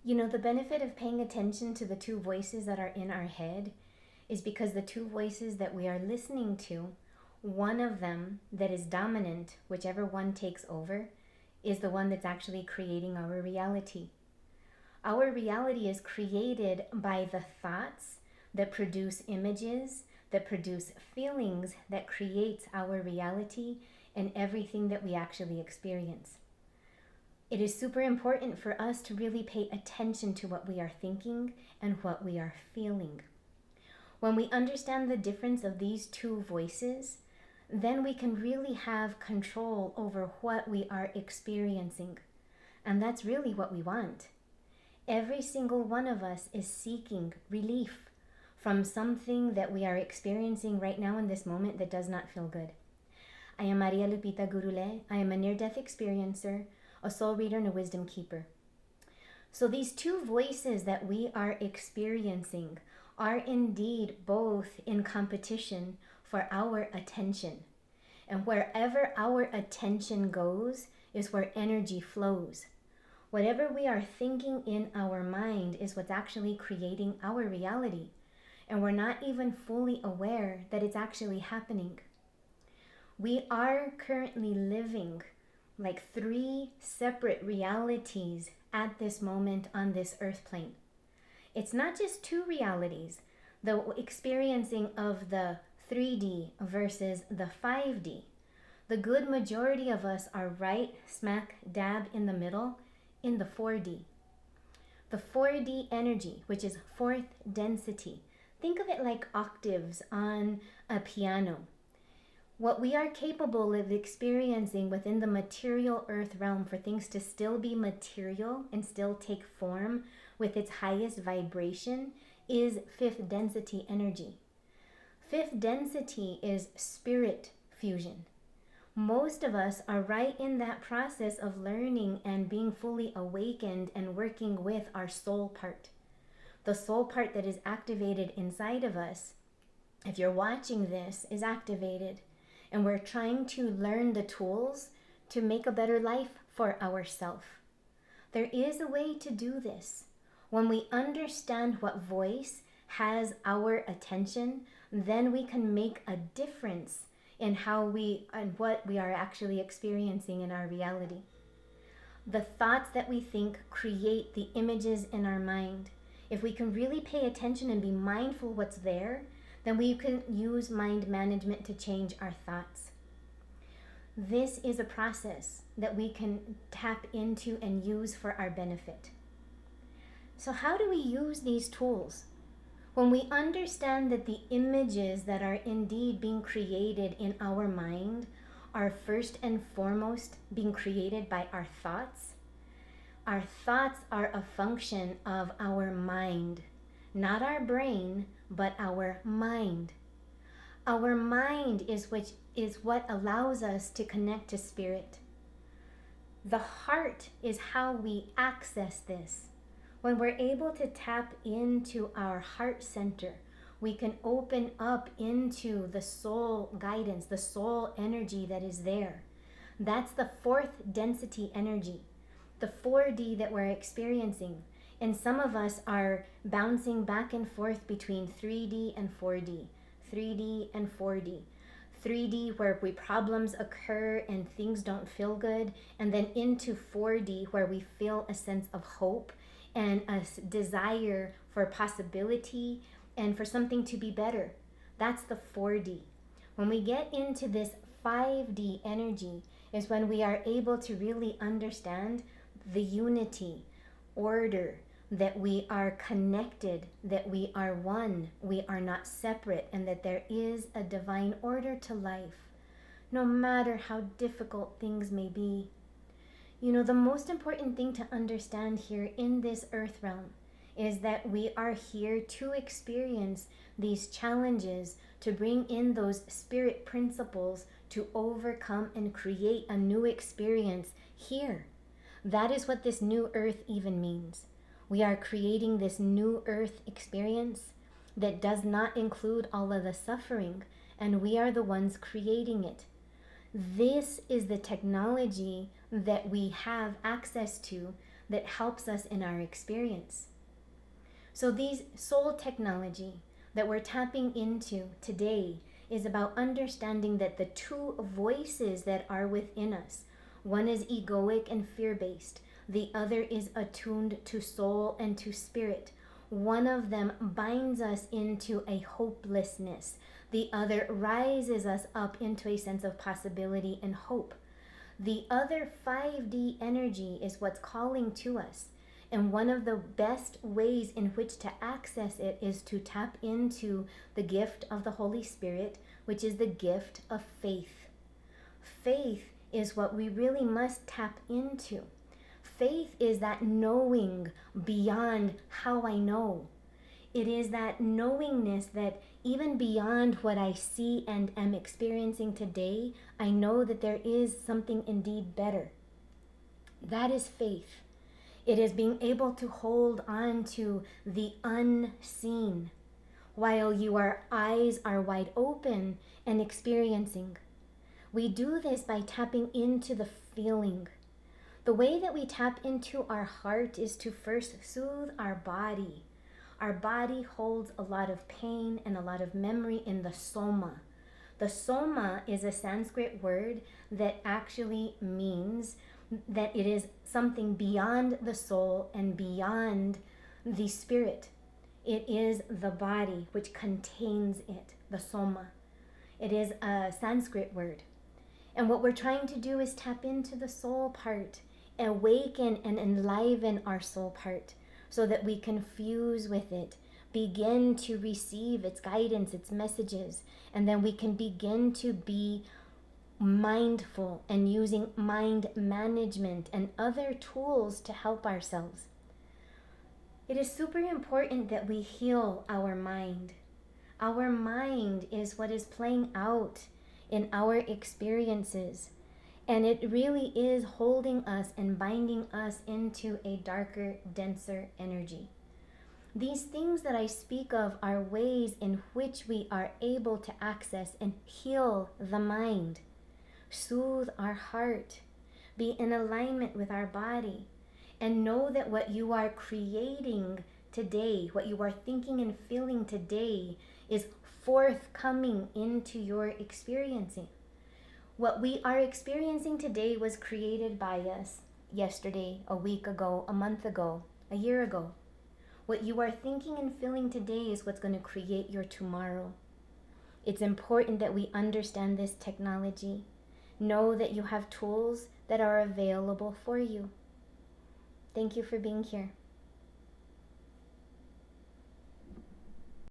You know, the benefit of paying attention to the two voices that are in our head is because the two voices that we are listening to, one of them that is dominant, whichever one takes over, is the one that's actually creating our reality. Our reality is created by the thoughts that produce images, that produce feelings, that creates our reality and everything that we actually experience. It is super important for us to really pay attention to what we are thinking and what we are feeling. When we understand the difference of these two voices, then we can really have control over what we are experiencing. And that's really what we want. Every single one of us is seeking relief from something that we are experiencing right now in this moment that does not feel good. I am Maria Lupita Gurule. I am a near-death experiencer, a soul reader, and a wisdom keeper. So these two voices that we are experiencing are indeed both in competition for our attention. And wherever our attention goes is where energy flows. Whatever we are thinking in our mind is what's actually creating our reality. And we're not even fully aware that it's actually happening. We are currently living like 3 separate realities at this moment on this earth plane. It's not just 2 realities, the experiencing of the 3D versus the 5D. The good majority of us are right smack dab in the middle in the 4D. The 4D energy, which is 4th density. Think of it like octaves on a piano. What we are capable of experiencing within the material earth realm for things to still be material and still take form with its highest vibration is 5th density energy. 5th density is spirit fusion. Most of us are right in that process of learning and being fully awakened and working with our soul part. The soul part that is activated inside of us, if you're watching this, is activated. And we're trying to learn the tools to make a better life for ourselves. There is a way to do this. When we understand what voice has our attention, then we can make a difference in how we and what we are actually experiencing in our reality. The thoughts that we think create the images in our mind. If we can really pay attention and be mindful what's there, then we can use mind management to change our thoughts. This is a process that we can tap into and use for our benefit. So how do we use these tools? When we understand that the images that are indeed being created in our mind are first and foremost being created by our thoughts are a function of our mind, not our brain, but our mind. Our mind is what allows us to connect to spirit. The heart is how we access this. When we're able to tap into our heart center, we can open up into the soul guidance, the soul energy that is there. That's the 4th density energy, the 4D that we're experiencing. And some of us are bouncing back and forth between 3D and 4D, 3D and 4D. 3D where problems occur and things don't feel good, and then into 4D where we feel a sense of hope and a desire for possibility and for something to be better. That's the 4D. When we get into this 5D energy is when we are able to really understand the unity, order, that we are connected, that we are one, we are not separate, and that there is a divine order to life, no matter how difficult things may be. You know, the most important thing to understand here in this earth realm is that we are here to experience these challenges, to bring in those spirit principles to overcome and create a new experience here. That is what this new earth even means. We are creating this new earth experience that does not include all of the suffering, and we are the ones creating it. This is the technology that we have access to that helps us in our experience. So these soul technology that we're tapping into today is about understanding that the two voices that are within us, one is egoic and fear-based, the other is attuned to soul and to spirit. One of them binds us into a hopelessness. The other rises us up into a sense of possibility and hope. The other 5D energy is what's calling to us. And one of the best ways in which to access it is to tap into the gift of the Holy Spirit, which is the gift of faith. Faith is what we really must tap into. Faith is that knowing beyond how I know. It is that knowingness that even beyond what I see and am experiencing today, I know that there is something indeed better. That is faith. It is being able to hold on to the unseen while your eyes are wide open and experiencing. We do this by tapping into the feeling. The way that we tap into our heart is to first soothe our body. Our body holds a lot of pain and a lot of memory in the soma. The soma is a Sanskrit word that actually means that it is something beyond the soul and beyond the spirit. It is the body which contains it, the soma. It is a Sanskrit word. And what we're trying to do is tap into the soul part, awaken and enliven our soul part so that we can fuse with it, begin to receive its guidance, its messages, and then we can begin to be mindful and using mind management and other tools to help ourselves. It is super important that we heal our mind. Our mind is what is playing out in our experiences, and it really is holding us and binding us into a darker, denser energy. These things that I speak of are ways in which we are able to access and heal the mind, soothe our heart, be in alignment with our body, and know that what you are creating today, what you are thinking and feeling today, is forthcoming into your experiencing. What we are experiencing today was created by us yesterday, a week ago, a month ago, a year ago. What you are thinking and feeling today is what's going to create your tomorrow. It's important that we understand this technology. Know that you have tools that are available for you. Thank you for being here.